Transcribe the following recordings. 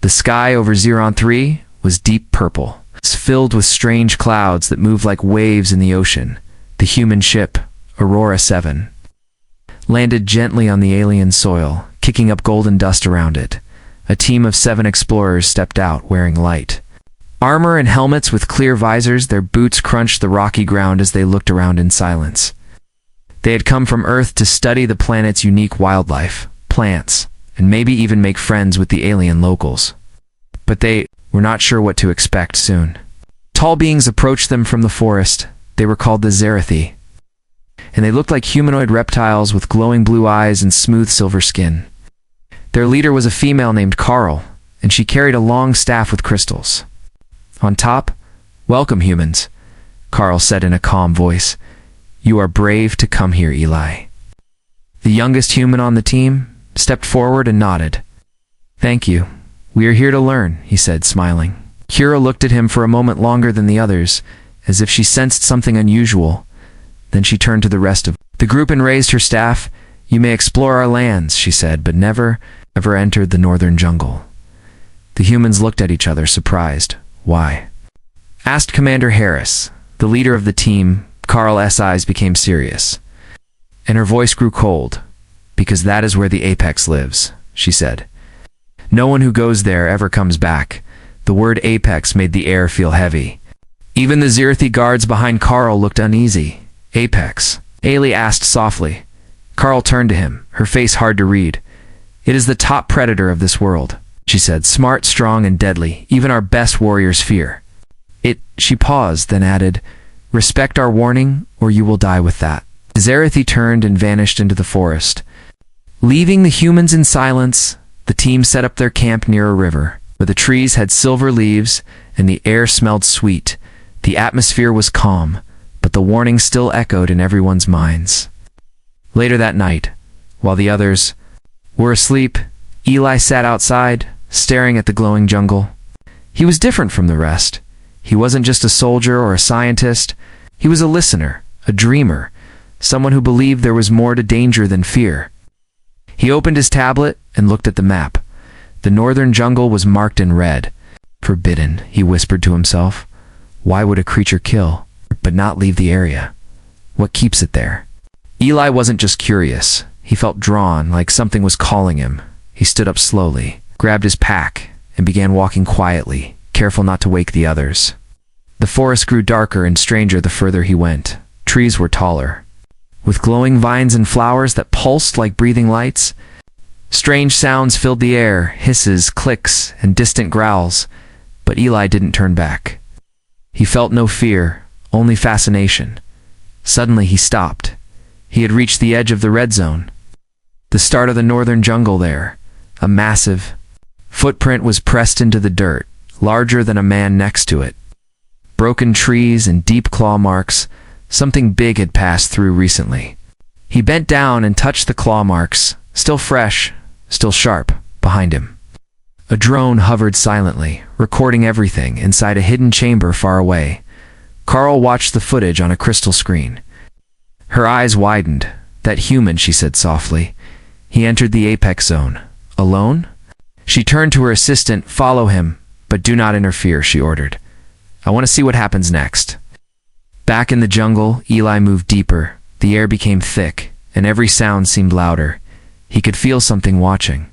The sky over Xeron 3 was deep purple, filled with strange clouds that moved like waves in the ocean. The human ship, Aurora 7, landed gently on the alien soil, kicking up golden dust around it. A team of 7 explorers stepped out, wearing light armor and helmets with clear visors. Their boots crunched the rocky ground as they looked around in silence. They had come from Earth to study the planet's unique wildlife, plants, and maybe even make friends with the alien locals. But they were not sure what to expect soon. Tall beings approached them from the forest. They were called the Zerathi, and they looked like humanoid reptiles with glowing blue eyes and smooth silver skin. Their leader was a female named Carl, and she carried a long staff with crystals. On top, "Welcome, humans," Carl said in a calm voice. "You are brave to come here, Eli." The youngest human on the team stepped forward and nodded. "Thank you. We are here to learn," he said, smiling. Kira looked at him for a moment longer than the others, as if she sensed something unusual. Then she turned to the rest of the group and raised her staff. "You may explore our lands," she said, "but never, ever enter the northern jungle." The humans looked at each other, surprised. "Why?" asked Commander Harris, the leader of the team. Carl's eyes became serious, and her voice grew cold. "Because that is where the apex lives," she said. "No one who goes there ever comes back." The word apex made the air feel heavy. Even the Zerathi guards behind Carl looked uneasy. "Apex?" Ailey asked softly. Carl turned to him, her face hard to read. "It is the top predator of this world," she said. "Smart, strong, and deadly. Even our best warriors fear it." She paused, then added, "Respect our warning, or you will die with that." Zerathi turned and vanished into the forest. Leaving the humans in silence, the team set up their camp near a river, where the trees had silver leaves and the air smelled sweet. The atmosphere was calm, but the warning still echoed in everyone's minds. Later that night, while the others were asleep, Eli sat outside, staring at the glowing jungle. He was different from the rest. He wasn't just a soldier or a scientist. He was a listener, a dreamer, someone who believed there was more to danger than fear. He opened his tablet and looked at the map. The northern jungle was marked in red. "Forbidden," he whispered to himself. "Why would a creature kill, but not leave the area? What keeps it there?" Eli wasn't just curious. He felt drawn, like something was calling him. He stood up slowly, grabbed his pack, and began walking quietly, careful not to wake the others. The forest grew darker and stranger the further he went. Trees were taller, with glowing vines and flowers that pulsed like breathing lights. Strange sounds filled the air, hisses, clicks, and distant growls, but Eli didn't turn back. He felt no fear, only fascination. Suddenly he stopped. He had reached the edge of the red zone, the start of the northern jungle there. A massive footprint was pressed into the dirt, larger than a man next to it. Broken trees and deep claw marks. Something big had passed through recently. He bent down and touched the claw marks, still fresh, still sharp, behind him. A drone hovered silently, recording everything inside a hidden chamber far away. Carl watched the footage on a crystal screen. Her eyes widened. "That human," she said softly. "He entered the apex zone. Alone?" She turned to her assistant. "Follow him, but do not interfere," she ordered. "I want to see what happens next." Back in the jungle, Eli moved deeper. The air became thick, and every sound seemed louder. He could feel something watching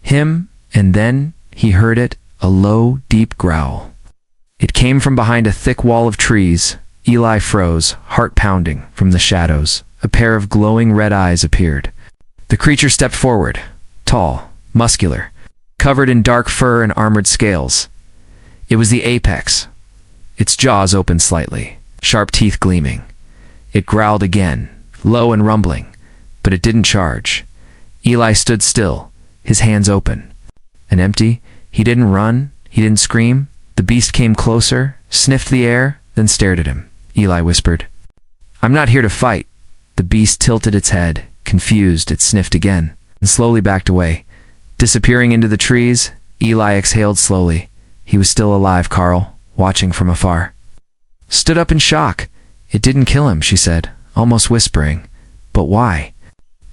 him, and then he heard it, a low, deep growl. It came from behind a thick wall of trees. Eli froze, heart pounding. From the shadows, a pair of glowing red eyes appeared. The creature stepped forward, tall, muscular, covered in dark fur and armored scales. It was the apex. Its jaws opened slightly, sharp teeth gleaming. It growled again, low and rumbling, but it didn't charge. Eli stood still, his hands open and empty. He didn't run, he didn't scream. The beast came closer, sniffed the air, then stared at him. Eli whispered, "I'm not here to fight." The beast tilted its head, confused. It sniffed again, and slowly backed away. Disappearing into the trees, Eli exhaled slowly. He was still alive. Carl, watching from afar, stood up in shock. "It didn't kill him," she said, almost whispering. "But why?"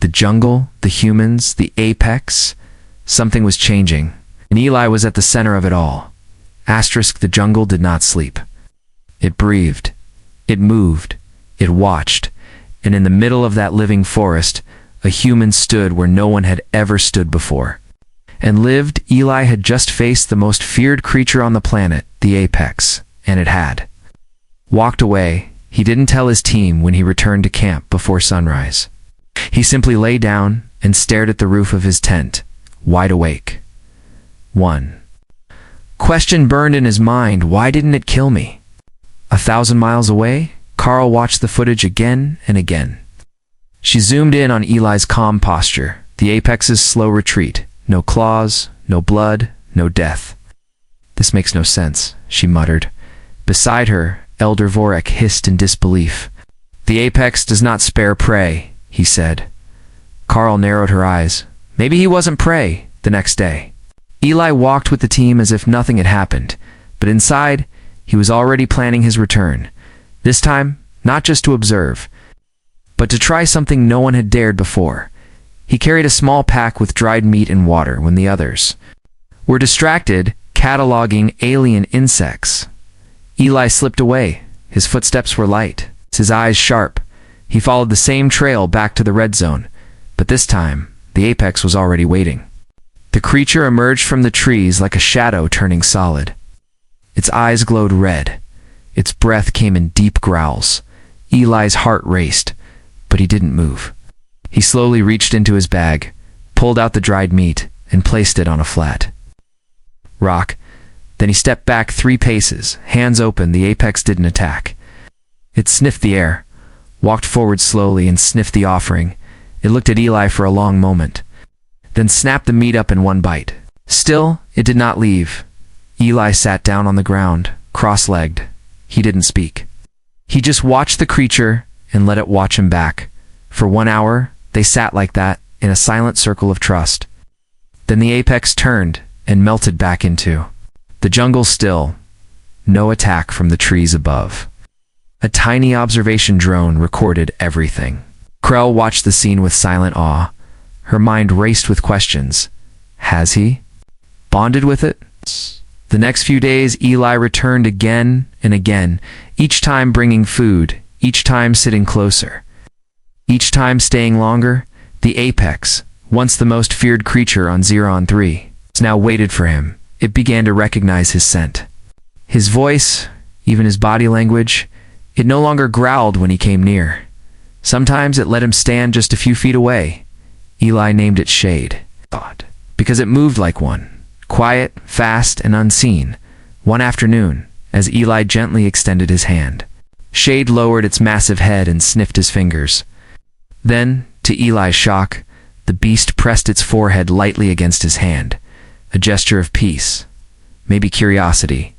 The jungle, the humans, the apex. Something was changing. And Eli was at the center of it all. Asterisk, the jungle did not sleep. It breathed. It moved. It watched. And in the middle of that living forest, a human stood where no one had ever stood before. And lived, Eli had just faced the most feared creature on the planet, the apex, and it had. Walked away, he didn't tell his team when he returned to camp before sunrise. He simply lay down and stared at the roof of his tent, wide awake. 1. Question burned in his mind, why didn't it kill me? 1,000 miles away, Carl watched the footage again and again. She zoomed in on Eli's calm posture, the apex's slow retreat. No claws, no blood, no death. This makes no sense, she muttered. Beside her, Elder Vorek hissed in disbelief. The apex does not spare prey, he said. Carl narrowed her eyes. Maybe he wasn't prey the next day. Eli walked with the team as if nothing had happened, but inside, he was already planning his return. This time, not just to observe, but to try something no one had dared before. He carried a small pack with dried meat and water when the others were distracted, cataloging alien insects. Eli slipped away. His footsteps were light, his eyes sharp. He followed the same trail back to the red zone, but this time, the apex was already waiting. The creature emerged from the trees like a shadow turning solid. Its eyes glowed red. Its breath came in deep growls. Eli's heart raced, but he didn't move. He slowly reached into his bag, pulled out the dried meat, and placed it on a flat rock. Then he stepped back 3 paces, hands open. The apex didn't attack. It sniffed the air, walked forward slowly, and sniffed the offering. It looked at Eli for a long moment, then snapped the meat up in one bite. Still, it did not leave. Eli sat down on the ground, cross-legged. He didn't speak. He just watched the creature and let it watch him back. For 1 hour, they sat like that, in a silent circle of trust. Then the apex turned and melted back into the jungle still. No attack from the trees above. A tiny observation drone recorded everything. Krell watched the scene with silent awe. Her mind raced with questions. Has he bonded with it? The next few days, Eli returned again and again, each time bringing food, each time sitting closer. Each time staying longer. The apex, once the most feared creature on Xeron 3, now waited for him. It began to recognize his scent. His voice, even his body language, it no longer growled when he came near. Sometimes it let him stand just a few feet away. Eli named it Shade, thought, because it moved like one, quiet, fast, and unseen. One afternoon, as Eli gently extended his hand, Shade lowered its massive head and sniffed his fingers. Then, to Eli's shock, the beast pressed its forehead lightly against his hand, a gesture of peace, maybe curiosity,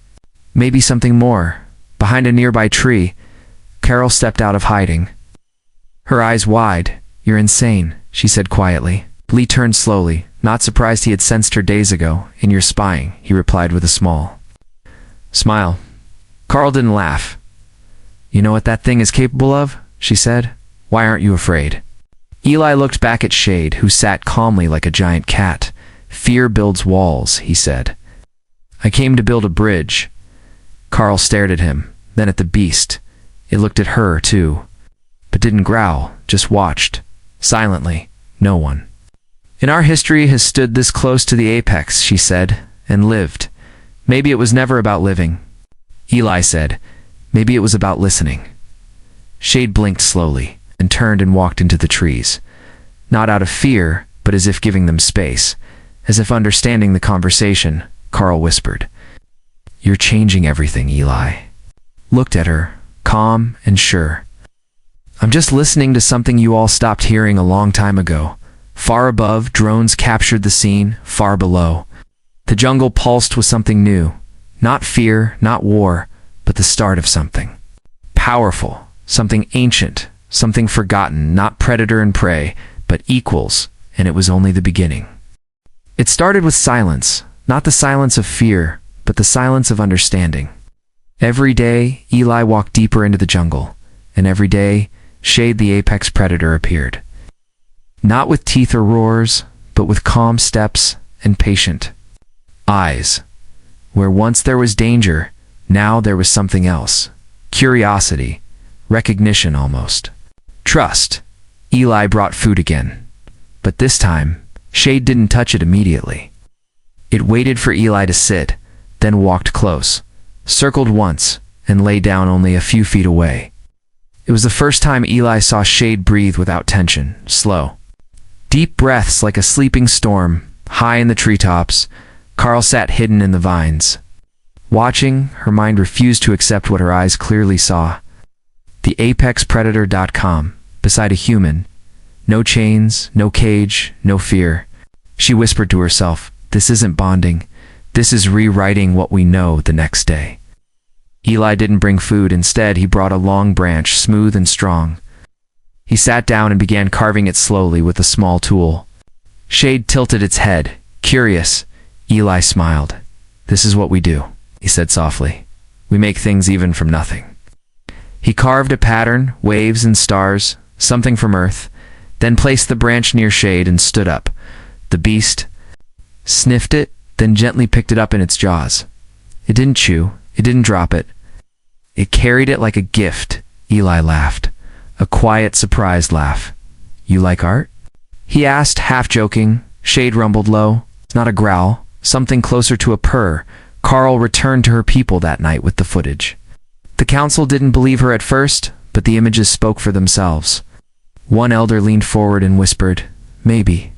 maybe something more. Behind a nearby tree, Carol stepped out of hiding. Her eyes wide. You're insane, she said quietly. Lee turned slowly, not surprised he had sensed her days ago. In your spying, he replied with a small smile. Carl didn't laugh. You know what that thing is capable of? She said. Why aren't you afraid? Eli looked back at Shade, who sat calmly like a giant cat. Fear builds walls, he said. I came to build a bridge. Carl stared at him, then at the beast. It looked at her, too, but didn't growl, just watched. Silently, no one in our history has stood this close to the apex, she said, and lived. Maybe it was never about living. Eli said, maybe it was about listening. Shade blinked slowly, and turned and walked into the trees. Not out of fear, but as if giving them space. As if understanding the conversation, Carl whispered, You're changing everything, Eli. Looked at her, calm and sure. I'm just listening to something you all stopped hearing a long time ago. Far above, drones captured the scene. Far below, the jungle pulsed with something new. Not fear, not war, but the start of something powerful, something ancient, something forgotten, not predator and prey, but equals, and it was only the beginning. It started with silence, not the silence of fear, but the silence of understanding. Every day, Eli walked deeper into the jungle, and every day, Shade the apex predator appeared. Not with teeth or roars, but with calm steps and patient Eyes. Where once there was danger, now there was something else. Curiosity. Recognition almost. Trust. Eli brought food again. But this time, Shade didn't touch it immediately. It waited for Eli to sit, then walked close, circled once, and lay down only a few feet away. It was the first time Eli saw Shade breathe without tension, slow. Deep breaths like a sleeping storm, high in the treetops. Carl sat hidden in the vines. Watching, her mind refused to accept what her eyes clearly saw. The apexpredator.com, beside a human. No chains, no cage, no fear. She whispered to herself, "This isn't bonding. This is rewriting what we know the next day." Eli didn't bring food. Instead, he brought a long branch, smooth and strong. He sat down and began carving it slowly with a small tool. Shade tilted its head, curious. Eli smiled. "This is what we do," he said softly. "We make things even from nothing." He carved a pattern, waves and stars, something from Earth, then placed the branch near Shade and stood up. The beast sniffed it, then gently picked it up in its jaws. It didn't chew, it didn't drop it. It carried it like a gift. Eli laughed, a quiet, surprised laugh. "You like art?" he asked, half joking. Shade rumbled low, not a growl, something closer to a purr. Carl returned to her people that night with the footage. The council didn't believe her at first, but the images spoke for themselves. One elder leaned forward and whispered, "Maybe.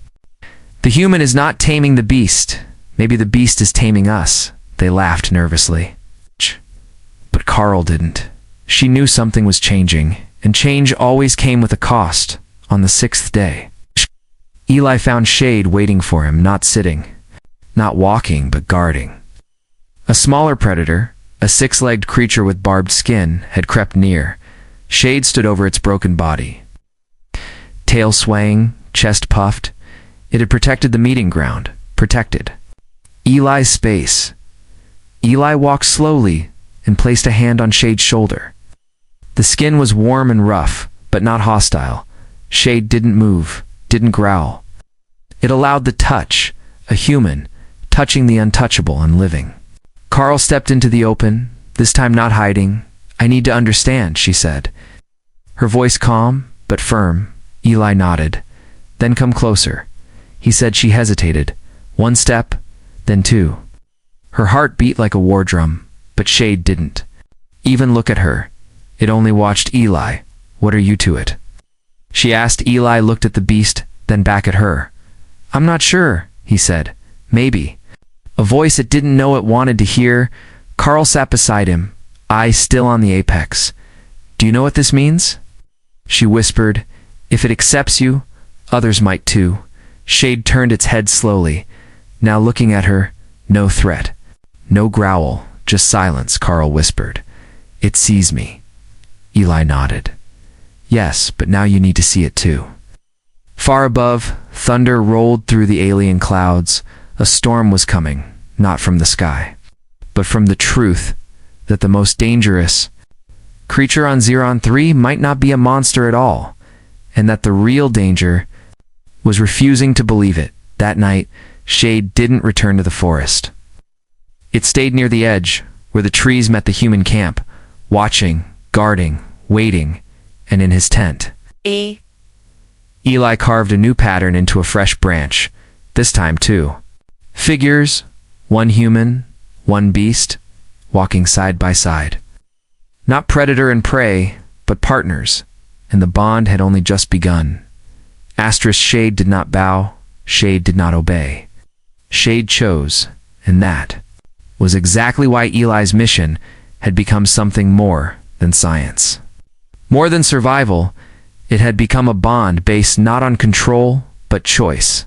The human is not taming the beast. Maybe the beast is taming us." They laughed nervously. But Carl didn't. She knew something was changing, and change always came with a cost. On the 6th day, Eli found Shade waiting for him, not sitting, not walking, but guarding. A smaller predator, a 6-legged creature with barbed skin, had crept near. Shade stood over its broken body. Tail swaying, chest puffed. It had protected the meeting ground. Protected Eli's space. Eli walked slowly and placed a hand on Shade's shoulder. The skin was warm and rough, but not hostile. Shade didn't move, didn't growl. It allowed the touch, a human, touching the untouchable and living. Carl stepped into the open, this time not hiding. "I need to understand," she said. Her voice calm, but firm. Eli nodded. "Then come closer," he said. She hesitated. 1 step, then 2. Her heart beat like a war drum, but Shade didn't even look at her. It only watched Eli. "What are you to it?" she asked. Eli looked at the beast, then back at her. "I'm not sure," he said. "Maybe." A voice it didn't know it wanted to hear. Carl sat beside him, eyes still on the apex. "Do you know what this means?" she whispered. "If it accepts you, others might too." Shade turned its head slowly, now looking at her. "No threat, no growl, just silence," Carl whispered. "It sees me." Eli nodded. "Yes, but now you need to see it too." Far above, thunder rolled through the alien clouds. A storm was coming, not from the sky, but from the truth that the most dangerous creature on Xeron 3 might not be a monster at all, and that the real danger was refusing to believe it. That night, Shade didn't return to the forest. It stayed near the edge, where the trees met the human camp, watching, guarding, waiting, and in his tent. Eli carved a new pattern into a fresh branch, this time 2 figures, 1 human, 1 beast, walking side by side. Not predator and prey, but partners, and the bond had only just begun. Shade did not bow, Shade did not obey. Shade chose, and that was exactly why Eli's mission had become something more than science. More than survival, it had become a bond based not on control, but choice.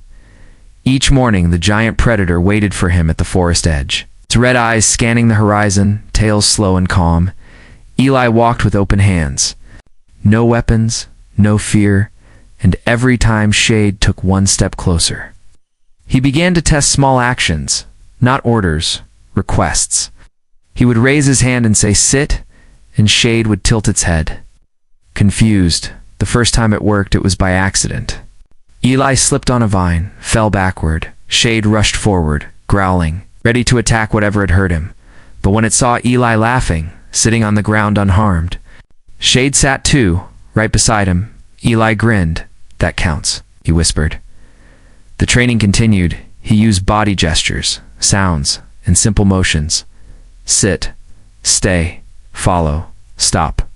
Each morning, the giant predator waited for him at the forest edge, its red eyes scanning the horizon, tail slow and calm. Eli walked with open hands. No weapons, no fear, and every time Shade took 1 step closer, he began to test small actions, not orders, requests. He would raise his hand and say, "Sit," and Shade would tilt its head. Confused, the first time it worked, it was by accident. Eli slipped on a vine, fell backward. Shade rushed forward, growling, ready to attack whatever had hurt him. But when it saw Eli laughing, sitting on the ground unharmed, Shade sat too, right beside him. Eli grinned. "That counts," he whispered. The training continued. He used body gestures, sounds, and simple motions. Sit, stay, follow, stop.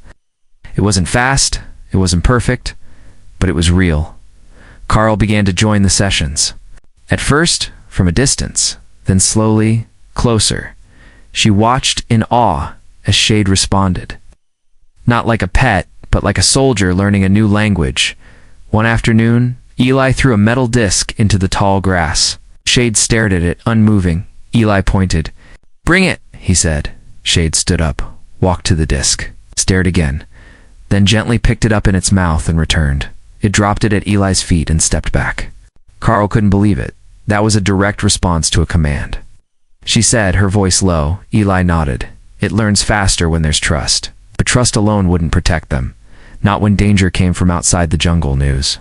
It wasn't fast, it wasn't perfect, but it was real. Carl began to join the sessions. At first, from a distance, then slowly, closer. She watched in awe as Shade responded. Not like a pet, but like a soldier learning a new language. One afternoon, Eli threw a metal disc into the tall grass. Shade stared at it, unmoving. Eli pointed. "Bring it," he said. Shade stood up, walked to the disc, stared again, then gently picked it up in its mouth and returned. It dropped it at Eli's feet and stepped back. Carl couldn't believe it. That was a direct response to a command. She said, her voice low. Eli nodded. It learns faster when there's trust. But trust alone wouldn't protect them. Not when danger came from outside the jungle. News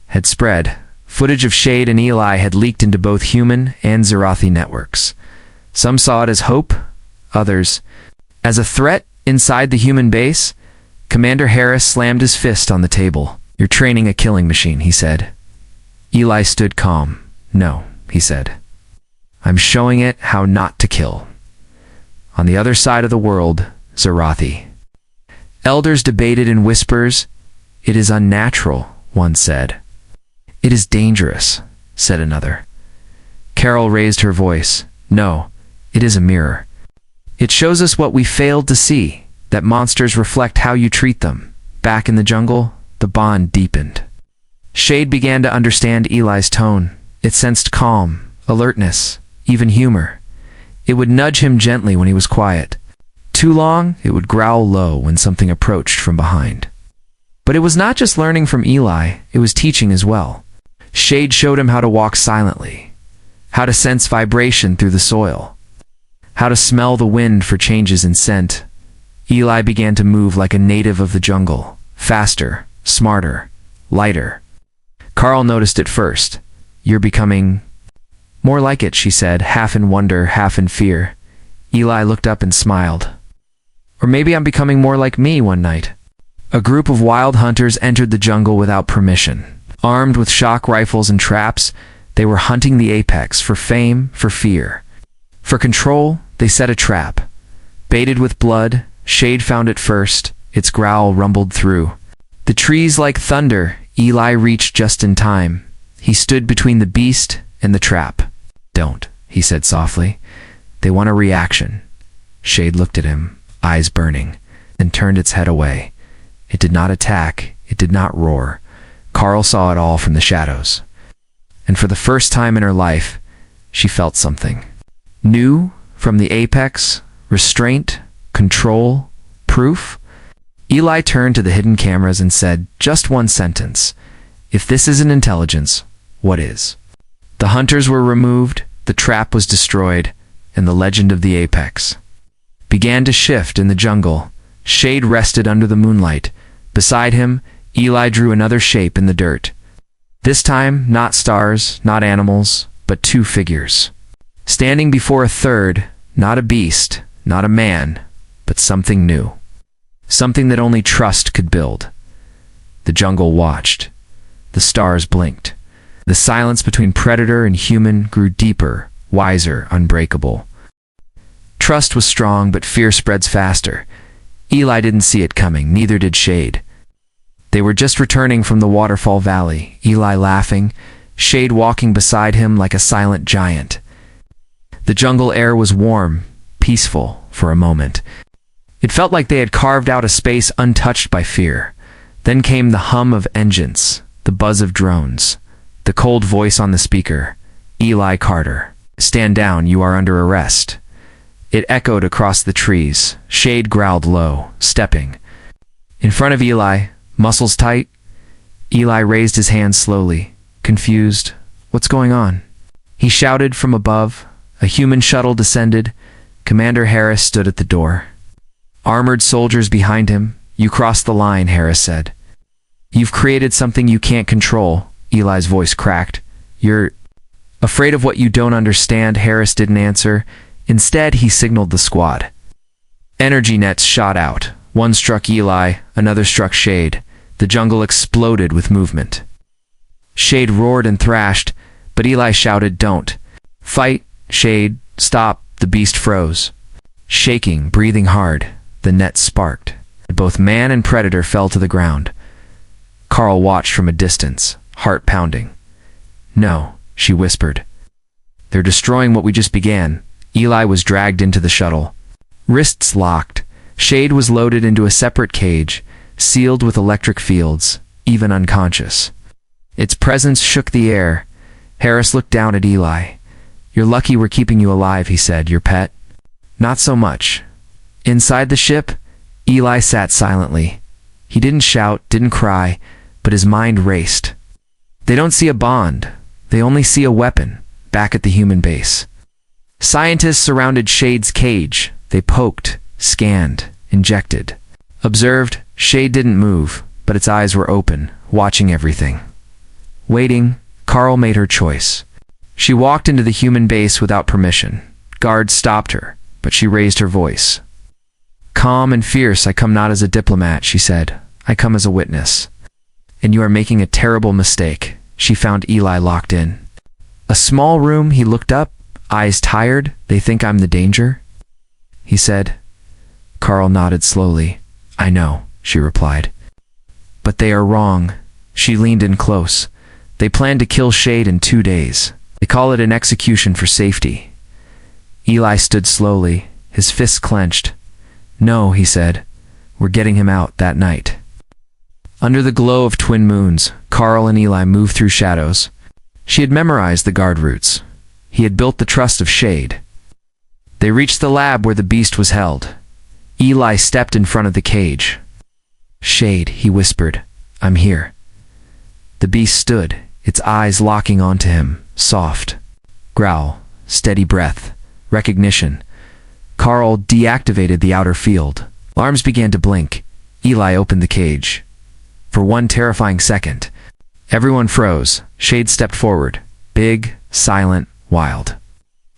had spread. Footage of Shade and Eli had leaked into both human and Zerathi networks. Some saw it as hope, others as a threat inside the human base. Commander Harris slammed his fist on the table. "You're training a killing machine," he said. Eli stood calm. "No," he said. "I'm showing it how not to kill." On the other side of the world, Zerathi. Elders debated in whispers. "It is unnatural," one said. "It is dangerous," said another. Carol raised her voice. "No, it is a mirror. It shows us what we failed to see, that monsters reflect how you treat them." Back in the jungle, the bond deepened. Shade began to understand Eli's tone. It sensed calm, alertness, even humor. It would nudge him gently when he was quiet. Too long, it would growl low when something approached from behind. But it was not just learning from Eli, it was teaching as well. Shade showed him how to walk silently, how to sense vibration through the soil, how to smell the wind for changes in scent. Eli began to move like a native of the jungle, faster, smarter, lighter. Carl noticed it first. "You're becoming more like it," she said, half in wonder, half in fear. Eli looked up and smiled. "Or maybe I'm becoming more like me." One night, a group of wild hunters entered the jungle without permission. Armed with shock rifles and traps, they were hunting the apex for fame, for fear. For control, they set a trap. Baited with blood, Shade found it first. Its growl rumbled through the trees like thunder. Eli reached just in time. He stood between the beast and the trap. "Don't," he said softly. "They want a reaction." Shade looked at him, eyes burning, then turned its head away. It did not attack. It did not roar. Carl saw it all from the shadows. And for the first time in her life, she felt something new from the apex. Restraint, control, proof. Eli turned to the hidden cameras and said, just one sentence. "If this isn't intelligence, what is?" The hunters were removed, the trap was destroyed, and the legend of the apex began to shift in the jungle. Shade rested under the moonlight. Beside him, Eli drew another shape in the dirt. This time, not stars, not animals, but two figures. Standing before a third, not a beast, not a man, but something new. Something that only trust could build. The jungle watched. The stars blinked. The silence between predator and human grew deeper, wiser, unbreakable. Trust was strong, but fear spreads faster. Eli didn't see it coming, neither did Shade. They were just returning from the waterfall valley, Eli laughing, Shade walking beside him like a silent giant. The jungle air was warm, peaceful for a moment. It felt like they had carved out a space untouched by fear. Then came the hum of engines, the buzz of drones, the cold voice on the speaker. "Eli Carter, stand down, you are under arrest." It echoed across the trees. Shade growled low, stepping. In front of Eli, muscles tight, Eli raised his hand slowly, confused. "What's going on?" He shouted from above. A human shuttle descended. Commander Harris stood at the door. Armored soldiers behind him. "You crossed the line," Harris said. "You've created something you can't control." Eli's voice cracked. Afraid of what you don't understand, Harris didn't answer. Instead, he signaled the squad. Energy nets shot out. One struck Eli, another struck Shade. The jungle exploded with movement. Shade roared and thrashed, but Eli shouted, "Don't. Fight, Shade, stop." The beast froze. Shaking, breathing hard, the net sparked. Both man and predator fell to the ground. Carl watched from a distance, heart pounding. "No," she whispered. "They're destroying what we just began." Eli was dragged into the shuttle. Wrists locked, Shade was loaded into a separate cage, sealed with electric fields, even unconscious. Its presence shook the air. Harris looked down at Eli. "You're lucky we're keeping you alive," he said. "Your pet?" "Not so much." Inside the ship, Eli sat silently. He didn't shout, didn't cry, but his mind raced. They don't see a bond. They only see a weapon, back at the human base. Scientists surrounded Shade's cage. They poked, scanned, injected. Observed, Shade didn't move, but its eyes were open, watching everything. Waiting, Carl made her choice. She walked into the human base without permission. Guards stopped her, but she raised her voice. "Calm and fierce, I come not as a diplomat," she said. "I come as a witness. And you are making a terrible mistake." She found Eli locked in. "A small room," he looked up, eyes tired. "They think I'm the danger?" he said. Carl nodded slowly. "I know," she replied. "But they are wrong." She leaned in close. "They plan to kill Shade in 2 days. They call it an execution for safety." Eli stood slowly, his fists clenched. "No," he said. "We're getting him out that night." Under the glow of twin moons, Carl and Eli moved through shadows. She had memorized the guard routes. He had built the trust of Shade. They reached the lab where the beast was held. Eli stepped in front of the cage. "Shade," he whispered, "I'm here." The beast stood, its eyes locking onto him, soft. Growl, steady breath, recognition. Carl deactivated the outer field. Alarms began to blink. Eli opened the cage. For one terrifying second, everyone froze. Shade stepped forward, big, silent, wild.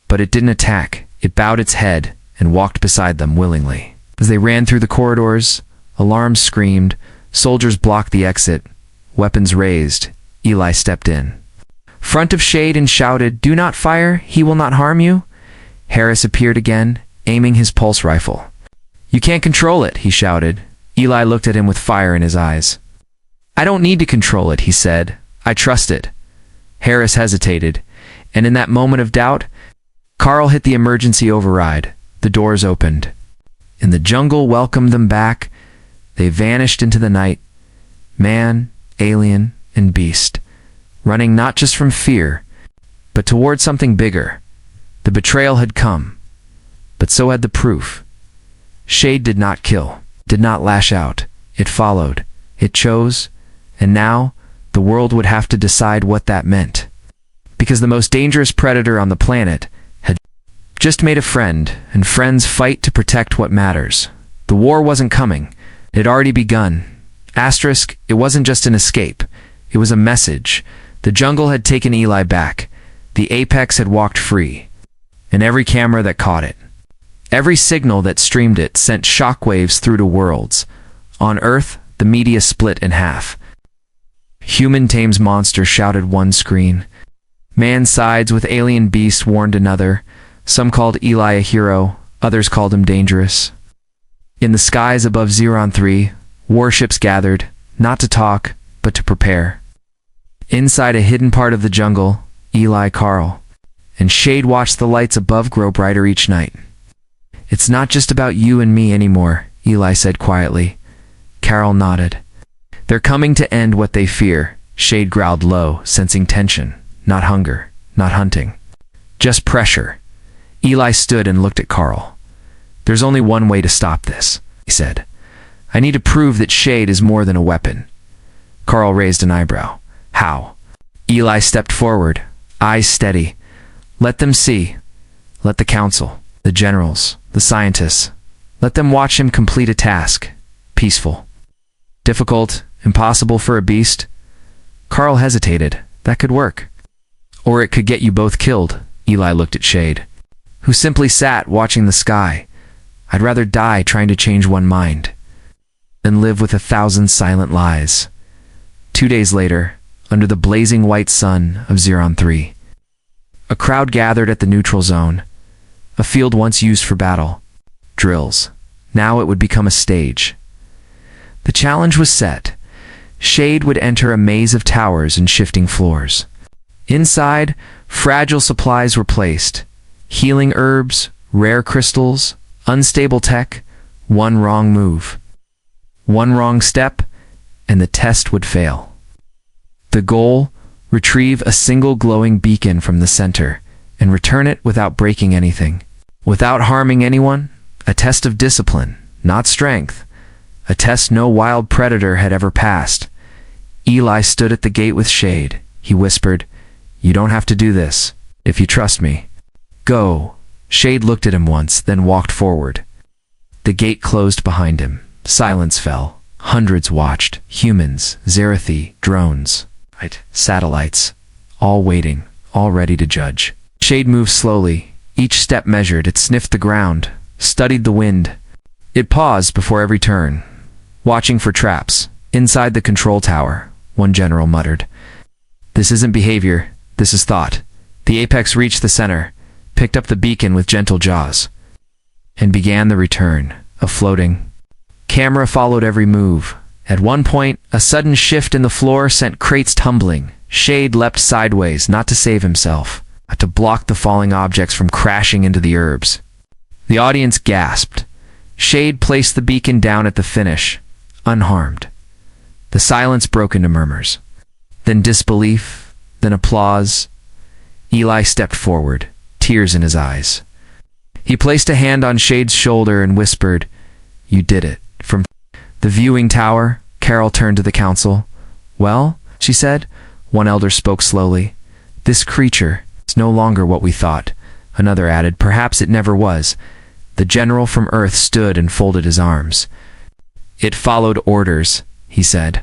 But it didn't attack. It bowed its head and walked beside them willingly. As they ran through the corridors, alarms screamed, soldiers blocked the exit, weapons raised. Eli stepped in front of Shade and shouted, "Do not fire, he will not harm you." Harris appeared again, aiming his pulse rifle. "You can't control it," he shouted. Eli looked at him with fire in his eyes. "I don't need to control it," he said. "I trust it." Harris hesitated, and in that moment of doubt, Carl hit the emergency override. The doors opened, and the jungle welcomed them back. They vanished into the night, man, alien, and beast, running not just from fear, but toward something bigger. The betrayal had come, but so had the proof. Shade did not kill, did not lash out. It followed, it chose, and now the world would have to decide what that meant. Because the most dangerous predator on the planet had just made a friend, and friends fight to protect what matters. The war wasn't coming. It had already begun. Asterisk, it wasn't just an escape. It was a message. The jungle had taken Eli back. The apex had walked free. And every camera that caught it, every signal that streamed it sent shockwaves through to worlds. On Earth, the media split in half. "Human tames monster," shouted one screen. "Man sides with alien beast," warned another. Some called Eli a hero, others called him dangerous. In the skies above Xeron 3, warships gathered, not to talk, but to prepare. Inside a hidden part of the jungle, Eli, Carl, and Shade watched the lights above grow brighter each night. "It's not just about you and me anymore," Eli said quietly. Carl nodded. "They're coming to end what they fear," Shade growled low, sensing tension. Not hunger, not hunting, just pressure. Eli stood and looked at Carl. "There's only one way to stop this," he said. "I need to prove that Shade is more than a weapon." Carl raised an eyebrow. "How?" Eli stepped forward, eyes steady. "Let them see. Let the council, the generals, the scientists, let them watch him complete a task. Peaceful. Difficult, impossible for a beast." Carl hesitated. That could work. Or it could get you both killed. Eli looked at Shade, who simply sat watching the sky. I'd rather die trying to change one mind than live with 1,000 silent lies. 2 days later, under the blazing white sun of Xeron 3, a crowd gathered at the neutral zone, a field once used for battle drills. Now it would become a stage. The challenge was set. Shade would enter a maze of towers and shifting floors. Inside, fragile supplies were placed. Healing herbs, rare crystals, unstable tech. One wrong move, one wrong step, and the test would fail. The goal: retrieve a single glowing beacon from the center and return it without breaking anything, without harming anyone. A test of discipline, not strength. A test no wild predator had ever passed. Eli stood at the gate with Shade. He whispered, "You don't have to do this, if you trust me. Go." Shade looked at him once, then walked forward. The gate closed behind him. Silence fell. Hundreds watched. Humans, Zerathi, drones, satellites, all waiting, all ready to judge. Shade moved slowly. Each step measured. It sniffed the ground, studied the wind. It paused before every turn, watching for traps. Inside the control tower, one general muttered, "This isn't behavior, this is thought." The apex reached the center, picked up the beacon with gentle jaws, and began the return, a floating camera followed every move. At one point, a sudden shift in the floor sent crates tumbling. Shade leapt sideways, not to save himself, but to block the falling objects from crashing into the herbs. The audience gasped. Shade placed the beacon down at the finish, unharmed. The silence broke into murmurs, then disbelief, then applause. Eli stepped forward, tears in his eyes. He placed a hand on Shade's shoulder and whispered, "You did it." From the viewing tower, Carol turned to the council. "Well," she said. One elder spoke slowly. "This creature is no longer what we thought." Another added, "Perhaps it never was." The general from Earth stood and folded his arms. "It followed orders," he said.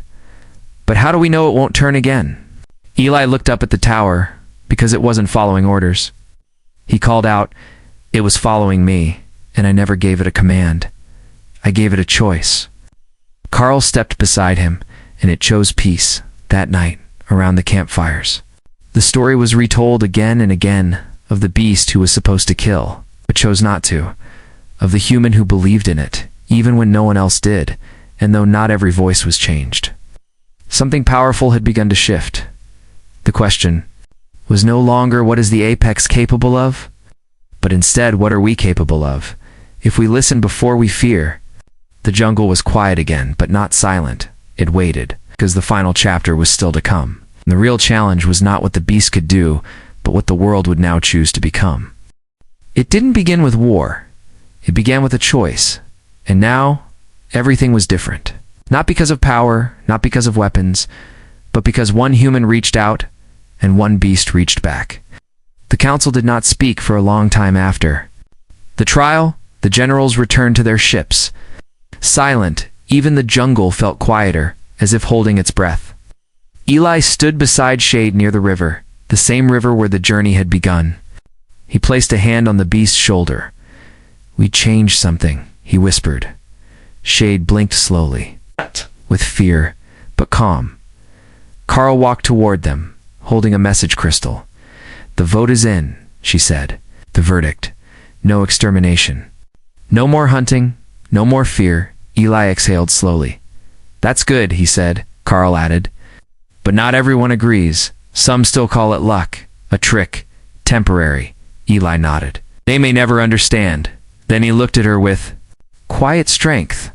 "But how do we know it won't turn again?" Eli looked up at the tower, because it wasn't following orders. He called out, "It was following me, and I never gave it a command. I gave it a choice." Carl stepped beside him, and it chose peace, that night, around the campfires. The story was retold again and again, of the beast who was supposed to kill, but chose not to, of the human who believed in it, even when no one else did, and though not every voice was changed. Something powerful had begun to shift. The question was no longer what is the apex capable of, but instead what are we capable of, if we listen before we fear. The jungle was quiet again, but not silent. It waited, because the final chapter was still to come. And the real challenge was not what the beast could do, but what the world would now choose to become. It didn't begin with war. It began with a choice. And now, everything was different. Not because of power, not because of weapons, but because one human reached out, and one beast reached back. The council did not speak for a long time after. The trial, the generals returned to their ships. Silent, even the jungle felt quieter, as if holding its breath. Eli stood beside Shade near the river, the same river where the journey had begun. He placed a hand on the beast's shoulder. "We changed something," he whispered. Shade blinked slowly, with fear, but calm. Carl walked toward them, holding a message crystal. "The vote is in," she said. "The verdict: no extermination. No more hunting, no more fear." Eli exhaled slowly. "That's good," he said. Carl added, "But not everyone agrees. Some still call it luck, a trick, temporary." Eli nodded. "They may never understand." Then he looked at her with quiet strength.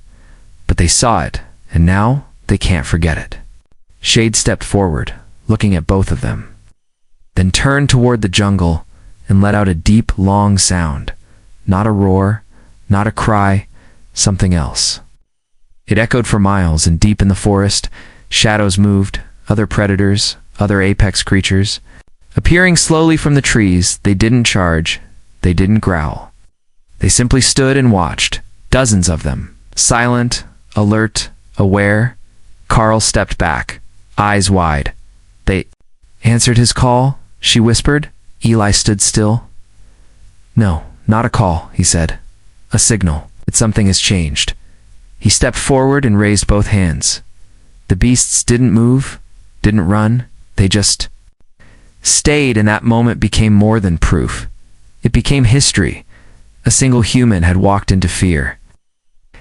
"But they saw it, and now they can't forget it." Shade stepped forward, looking at both of them, then turned toward the jungle and let out a deep, long sound. Not a roar, not a cry, something else. It echoed for miles, and deep in the forest, shadows moved, other predators, other apex creatures. Appearing slowly from the trees, they didn't charge, they didn't growl. They simply stood and watched, dozens of them, silent, alert, aware. Carl stepped back, eyes wide. "They answered his call?" she whispered. Eli stood still. No, not a call, he said. A signal that something has changed. He stepped forward and raised both hands. The beasts didn't move, didn't run, they just stayed, and that moment became more than proof. It became history. A single human had walked into fear,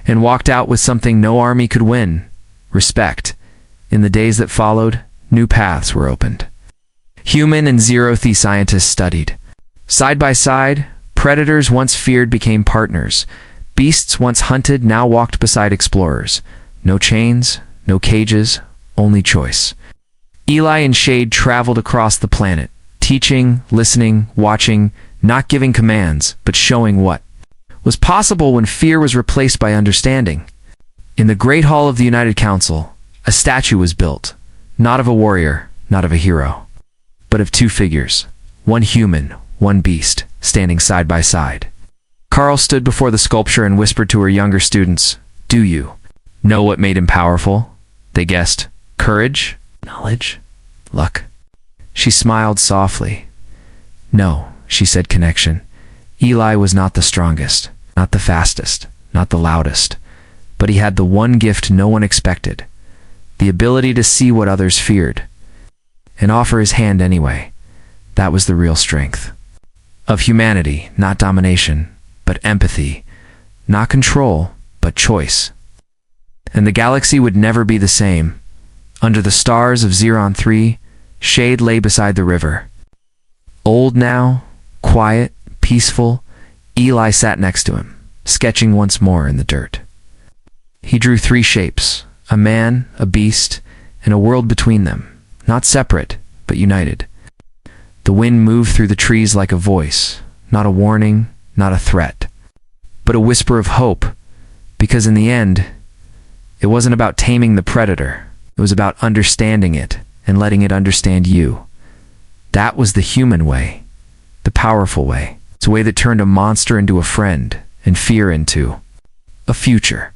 and walked out with something no army could win: respect. In the days that followed, new paths were opened. Human and zero-the scientists studied. Side by side, predators once feared became partners. Beasts once hunted now walked beside explorers. No chains, no cages, only choice. Eli and Shade traveled across the planet, teaching, listening, watching, not giving commands, but showing what was possible when fear was replaced by understanding. In the Great Hall of the United Council, a statue was built, not of a warrior, not of a hero, but of two figures, one human, one beast, standing side by side. Carl stood before the sculpture and whispered to her younger students, "Do you know what made him powerful?" They guessed, "Courage? Knowledge? Luck?" She smiled softly. "No," she said, "connection. Eli was not the strongest, not the fastest, not the loudest, but he had the one gift no one expected, the ability to see what others feared, and offer his hand anyway. That was the real strength. Of humanity, not domination, but empathy, not control, but choice. And the galaxy would never be the same. Under the stars of Xeron 3, Shade lay beside the river. Old now, quiet, peaceful, Eli sat next to him, sketching once more in the dirt. He drew three shapes: a man, a beast, and a world between them, not separate, but united. The wind moved through the trees like a voice, not a warning, not a threat, but a whisper of hope, because in the end, it wasn't about taming the predator, it was about understanding it and letting it understand you. That was the human way, the powerful way. It's a way that turned a monster into a friend, and fear into a future.